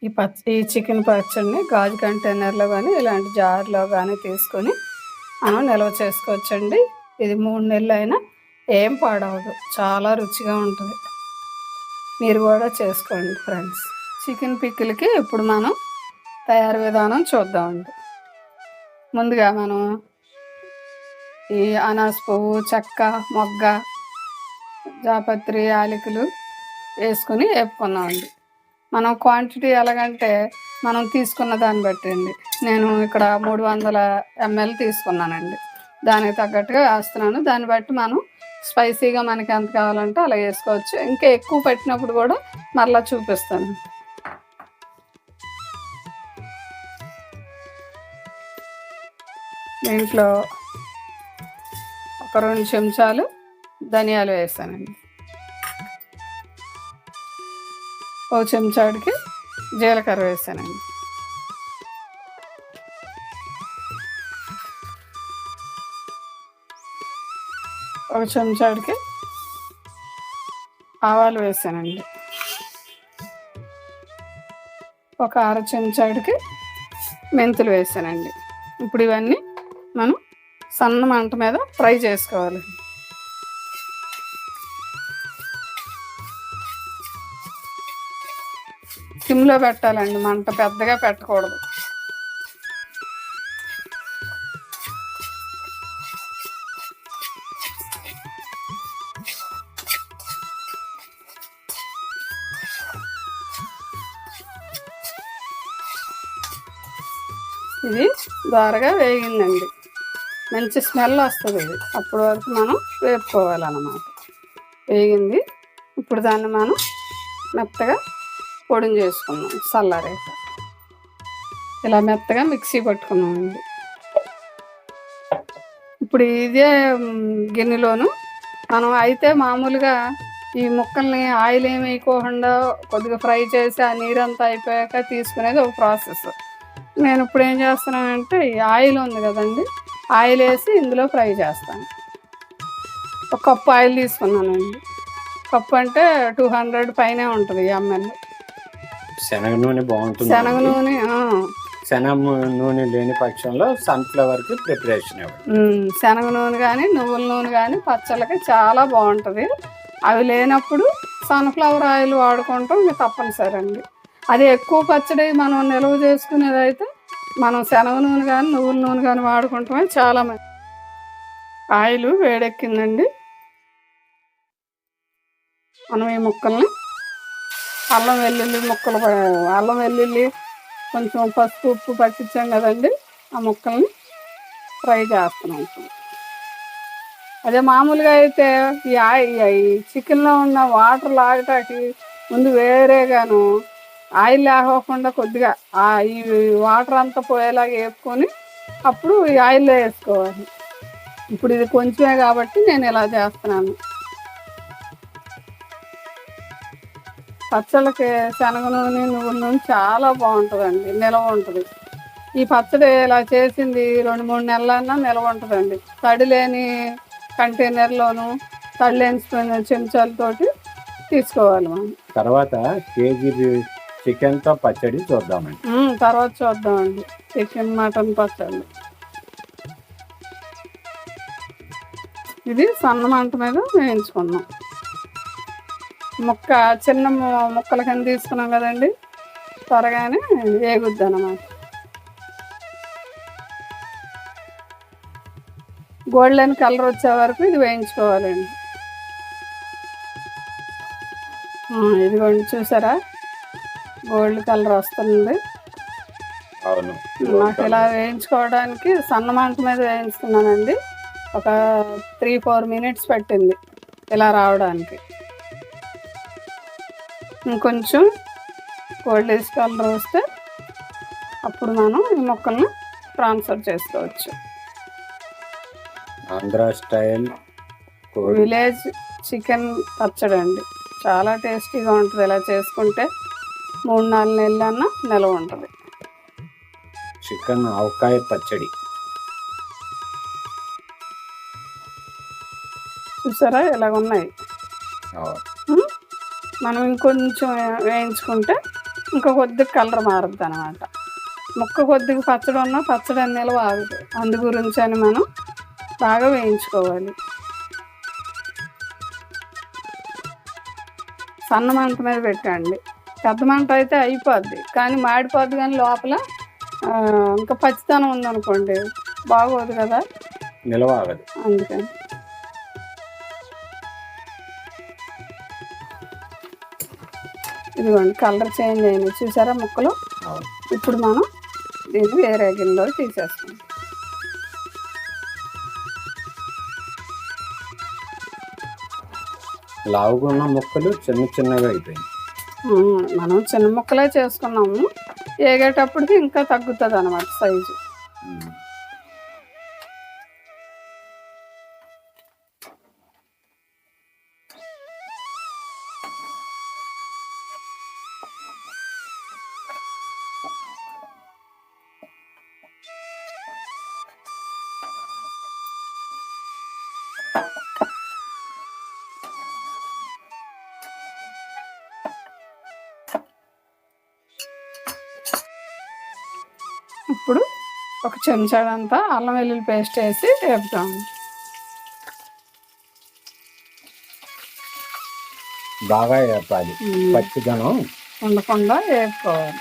ఈ చికెన్ పచ్చడిని గాజు కంటైనర్లో కానీ ఇలాంటి జార్లో కానీ తీసుకొని మనం నిల్వ చేసుకోవచ్చండి. ఇది 3 నెలలు అయినా ఏం పాడవదు, చాలా రుచిగా ఉంటుంది. మీరు కూడా చేసుకోండి ఫ్రెండ్స్. చికెన్ పికిల్కి ఇప్పుడు మనం తయారు విధానం చూద్దామండి. ముందుగా మనం ఈ అనాస పువ్వు, చెక్క, మొగ్గ, జాపత్రి, యాలకులు వేసుకొని వేపుకున్నామండి. మనం క్వాంటిటీ ఎలాగంటే మనం తీసుకున్న దాన్ని బట్టి అండి. నేను ఇక్కడ 300 ml తీసుకున్నానండి. దానికి తగ్గట్టుగా వేస్తున్నాను. దాన్ని బట్టి మనం స్పైసీగా మనకి ఎంత కావాలంటే అలా వేసుకోవచ్చు. ఇంకా ఎక్కువ పెట్టినప్పుడు కూడా మరలా చూపిస్తాను. దీంట్లో ఒక 2 చెంచాలు ధనియాలు వేసానండి. 1 చెంచాడికి జీలకర్ర వేసానండి. ఒక చెంచాడికి ఆవాలు వేసానండి. ఒక 1/2 చెంచాడికి మెంతులు వేసానండి. ఇప్పుడు ఇవన్నీ మనం సన్న మంట మీద ఫ్రై చేసుకోవాలి. సిమ్లో పెట్టాలండి, మంట పెద్దగా పెట్టకూడదు. ఇది దోరగా వేగిందండి, మంచి స్మెల్ వస్తుంది. ఇది అప్పటి వరకు మనం వేపుకోవాలన్నమాట. వేగింది. ఇప్పుడు దాన్ని మనం మెత్తగా పొడిని చేసుకున్నాం. చల్లారేక ఇలా మెత్తగా మిక్సీ పట్టుకున్నామండి. ఇప్పుడు ఇదే గిన్నెలోను మనం అయితే మామూలుగా ఈ ముక్కల్ని ఆయిల్ ఏమి వేయకోకుండా కొద్దిగా ఫ్రై చేసి ఆ నీరంతా అయిపోయాక తీసుకునేది ఒక ప్రాసెస్. నేను ఇప్పుడు ఏం చేస్తున్నానంటే ఈ ఆయిల్ ఉంది కదండి, ఆయిల్ వేసి ఇందులో ఫ్రై చేస్తాను. ఒక కప్పు ఆయిల్ తీసుకున్నానండి. కప్పు అంటే 200 పైనే ఉంటుంది ml. శనగ నూనె బాగుంటుంది. శనగ నూనె లేని పక్షంలో సన్ఫ్లవర్కి ప్రిపరేషన్ శనగ నూనె కానీ నువ్వుల నూనె కానీ పచ్చళ్ళకి చాలా బాగుంటుంది. అవి లేనప్పుడు సన్ఫ్లవర్ ఆయిల్ వాడుకుంటాం, ఇది తప్పనిసరి అండి. అది ఎక్కువ పచ్చడి మనం నిల్వ చేసుకునేది అయితే మనం శనగ నూనె కానీ నువ్వుల నూనె కానీ వాడుకుంటామే చాలా మంది. ఆయిల్ వేడెక్కిందండి. మనం ఈ ముక్కల్ని అల్లం వెల్లుల్లి కొంచెం పసుపు ఉప్పు పట్టించాం కదండి, ఆ ముక్కల్ని ఫ్రై చేస్తున్నాం. అదే మామూలుగా అయితే ఈ చికెన్లో ఉన్న వాటర్ లాగటానికి ముందు వేరేగాను ఆయిల్ లేకోకుండా కొద్దిగా ఈ వాటర్ అంతా పోయేలాగా వేసుకొని అప్పుడు ఈ ఆయిల్లో వేసుకోవాలి. ఇప్పుడు ఇది కొంచెమే కాబట్టి నేను ఇలా చేస్తున్నాను. పచ్చళ్ళకి శనగ నూనె నువ్వుల నూనె చాలా బాగుంటుందండి, నిల్వ ఉంటుంది. ఈ పచ్చడి ఇలా చేసింది 2-3 నెలలన్నా నిల్వ ఉంటుందండి. తడి లేని కంటైనర్లోను తడి లేని చెంచాలతోటి తీసుకోవాలి మనం. తర్వాత కేజీ చికెన్తో పచ్చడి చూద్దామండి. తర్వాత చూద్దామండి చికెన్ మటన్ పచ్చడి. ఇది సన్న మంట మీద వేయించుకున్నాం. చిన్న ముక్కల కింద తీసుకున్నాం కదండి, త్వరగానే వేగుద్ది అన్నమాట. గోల్డెన్ కలర్ వచ్చే వరకు ఇది వేయించుకోవాలండి. ఇదిగోండి చూసారా, గోల్డ్ కలర్ వస్తుంది. నాకు ఇలా వేయించుకోవడానికి సన్న మంట మీద వేయించుకున్నానండి. ఒక 3-4 మినిట్స్ పట్టింది ఇలా రావడానికి. ఇంకొంచెం గోల్డెన్ కలర్ వస్తే అప్పుడు మనం ఈ ముక్కల్ని ట్రాన్స్ఫర్ చేసుకోవచ్చు. ఆంధ్ర స్టైల్ విలేజ్ చికెన్ పచ్చడి అండి, చాలా టేస్టీగా ఉంటుంది. ఇలా చేసుకుంటే 3-4 నెలలన్నా నిల్వ ఉంటుంది. చికెన్ ఆవకాయ పచ్చడి చూసారా ఇలాగ ఉన్నాయి. మనం ఇంకొంచెం వేయించుకుంటే ఇంకా కొద్దిగా కలర్ మారుద్ది అనమాట. ముక్క కొద్దిగా పచ్చడి ఉన్నా పచ్చడి నిల్వ ఆగుతుంది. అందు గురించి అని మనం బాగా వేయించుకోవాలి. సన్న మంట మీద పెట్టండి. పెద్ద మంట అయితే అయిపోద్ది కానీ మాడిపోద్ది, కానీ లోపల ఇంకా పచ్చితనం ఉందనుకోండి బాగోదు కదా, నిల్వ ఆగదు. అందుకని ఇదిగోండి కలర్ చేంజ్ అయింది చూసారా ముక్కలు. ఇప్పుడు మనం దీన్ని వేరే గిన్నెలో తీసేస్తాం. లావుగా ఉన్న ముక్కలు చిన్నగా అయిపోయింది. మనం చిన్న ముక్కలే చేసుకున్నాము, ఏగేటప్పటికి ఇంకా తగ్గుతుంది అన్నమాట సైజు. ఇప్పుడు ఒక చెంచాడంతా అల్లం వెల్లుల్లి పేస్ట్ వేసి వేపుతాం. బాగా వేపాలి, పచ్చిదనం ఉండకుండా వేపుకోవాలి.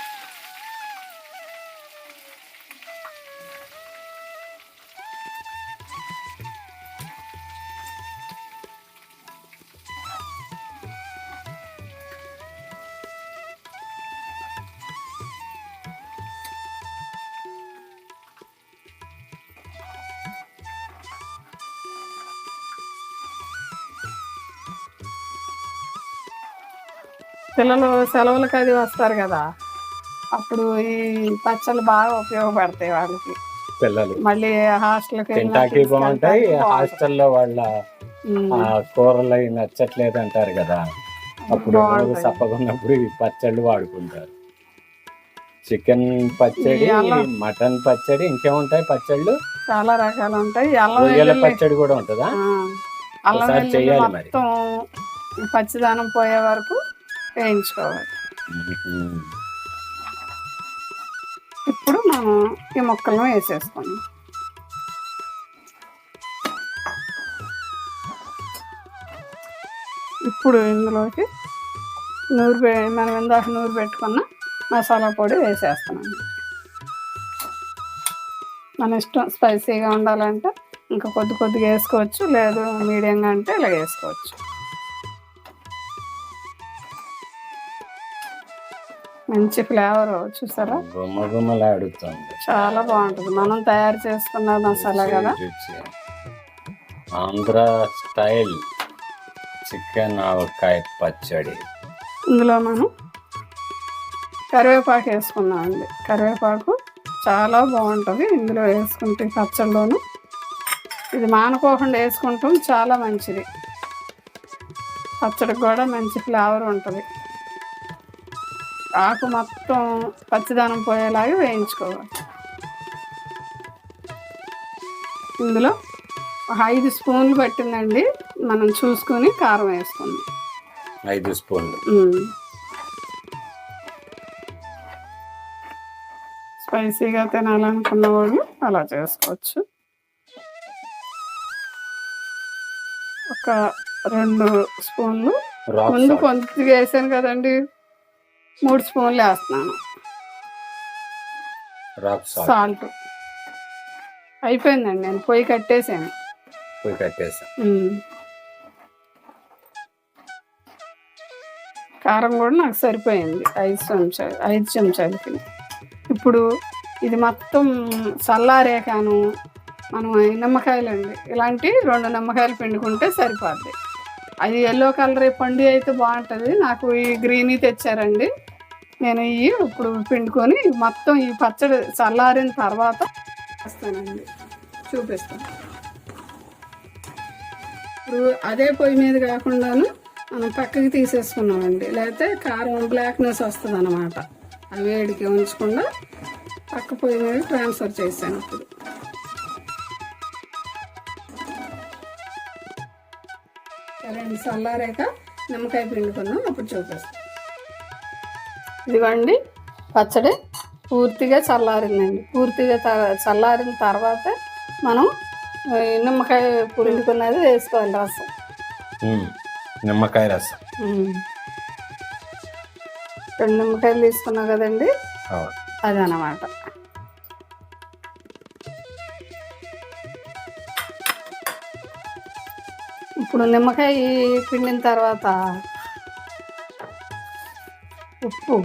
పిల్లలు సెలవులకు అది వస్తారు కదా, అప్పుడు ఈ పచ్చళ్ళు బాగా ఉపయోగపడతాయి వాళ్ళకి. పిల్లలు మళ్ళీ హాస్టల్కి తింటాకి బాగుంటాయి. హాస్టల్లో వాళ్ళ కూరలు అవి నచ్చట్లేదు అంటారు కదా, అప్పుడు సప్పకున్నప్పుడు ఈ పచ్చళ్ళు వాడుకుంటారు. చికెన్ పచ్చడి, మటన్ పచ్చడి, ఇంకేముంటాయి పచ్చళ్ళు చాలా రకాలు ఉంటాయి. రొయ్యల పచ్చడి కూడా ఉంటుందా? అల్లం చెయ్యాలి మరి. మొత్తం పచ్చిదానం పోయే వరకు వేయించుకోవాలి. ఇప్పుడు మనం ఈ ముక్కలను వేసేసుకుందాం. ఇప్పుడు ఇందులోకి మనం ఇందాక నూరు పెట్టుకున్న మసాలా పొడి వేసేస్తున్నాం. మన ఇష్టం, స్పైసీగా ఉండాలంటే ఇంకా కొద్దిగా వేసుకోవచ్చు, లేదు మీడియంగా అంటే ఇలా వేసుకోవచ్చు. మంచి ఫ్లేవర్ చూసారా, గుమ్మగుమ్మలాడుతుంది, చాలా బాగుంటుంది. మనం తయారు చేసుకున్న మసాలా కదా. ఆంధ్ర స్టైల్ చికెన్ ఆవకాయ పచ్చడి. ఇందులో మనం కరివేపాకు వేసుకున్నామండి. కరివేపాకు చాలా బాగుంటుంది ఇందులో వేసుకుంటే పచ్చళ్ళలోను. ఇది మానుకోకుండా వేసుకుంటాం, చాలా మంచిది. పచ్చడికి కూడా మంచి ఫ్లేవర్ ఉంటుంది. ఆకు మొత్తం పచ్చిదనం పోయేలాగా వేయించుకోవాలి. ఇందులో 5 స్పూన్లు పట్టిందండి, మనం చూసుకొని కారం వేసుకుందాం. 5 స్పూన్లు. స్పైసీగా తినాలనుకున్న వాళ్ళు అలా చేసుకోవచ్చు. ఒక 2 స్పూన్లు ముందు కొంచెం వేసాను కదండి, 3 స్పూన్లు వేస్తున్నాను సాల్ట్. అయిపోయిందండి, నేను పొయ్యి కట్టేసాను. కారం కూడా నాకు సరిపోయింది, 5 చెంచాలకి. ఇప్పుడు ఇది మొత్తం చల్లారేకాను మనం నిమ్మకాయలండి, ఇలాంటి 2 నిమ్మకాయలు పిండుకుంటే సరిపోద్ది. అది ఎల్లో కలర్ పండు అయితే బాగుంటుంది. నాకు ఈ గ్రీన్ తెచ్చారండి, నేను ఇవి ఇప్పుడు పిండుకొని మొత్తం ఈ పచ్చడి చల్లారిన తర్వాత వేస్తానండి, చూపిస్తాను. ఇప్పుడు అదే పొయ్యి మీద కాకుండాను మనం పక్కకి తీసేసుకున్నామండి, లేకపోతే కారం బ్లాక్నెస్ వస్తుంది అన్నమాట. ఆ వేడికి ఉంచకుండా పక్క పొయ్యి మీద ట్రాన్స్ఫర్ చేశాను. ఇప్పుడు చల్లారాక నిమ్మకాయ పిండుకున్నాం, అప్పుడు చూపిస్తాం. ఇదిగోండి పచ్చడి పూర్తిగా చల్లారిందండి. పూర్తిగా చల్లారిన తర్వాత మనం నిమ్మకాయ పులుడుకున్నది వేసుకోవాలి రసం. నిమ్మకాయ రసం 2 నిమ్మకాయలు తీసుకున్నాం కదండి, అదనమాట. ఇప్పుడు నిమ్మకాయ పిండిన తర్వాత ఉప్పు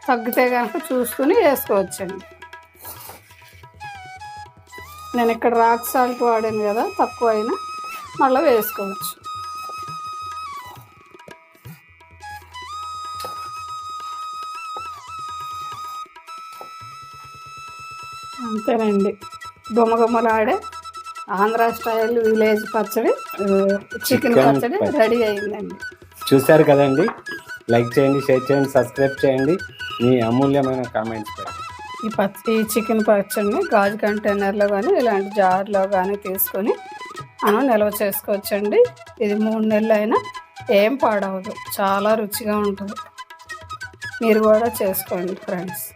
తగ్గితే కనుక చూసుకుని వేసుకోవచ్చండి. నేను ఇక్కడ రాక్ సాల్ట్ వాడాను కదా, తక్కువ అయినా మళ్ళీ వేసుకోవచ్చు. అంతేనండి, గుమ్మగుమ్మలాడే ఆంధ్ర స్టైల్ విలేజ్ పచ్చడి, చికెన్ పచ్చడి రెడీ అయిందండి. చూశారు కదండి. లైక్ చేయండి, షేర్ చేయండి, సబ్స్క్రైబ్ చేయండి, మీ అమూల్యమైన కామెంట్స్ పెట్టండి. ఈ చికెన్ పచ్చడిని గాజు కంటైనర్లో కానీ ఇలాంటి జార్లో కానీ తీసుకొని మనం నిల్వ చేసుకోవచ్చండి. ఇది 3 నెలలు అయినా ఏం పాడవదు, చాలా రుచిగా ఉంటుంది. మీరు కూడా చేసుకోండి ఫ్రెండ్స్.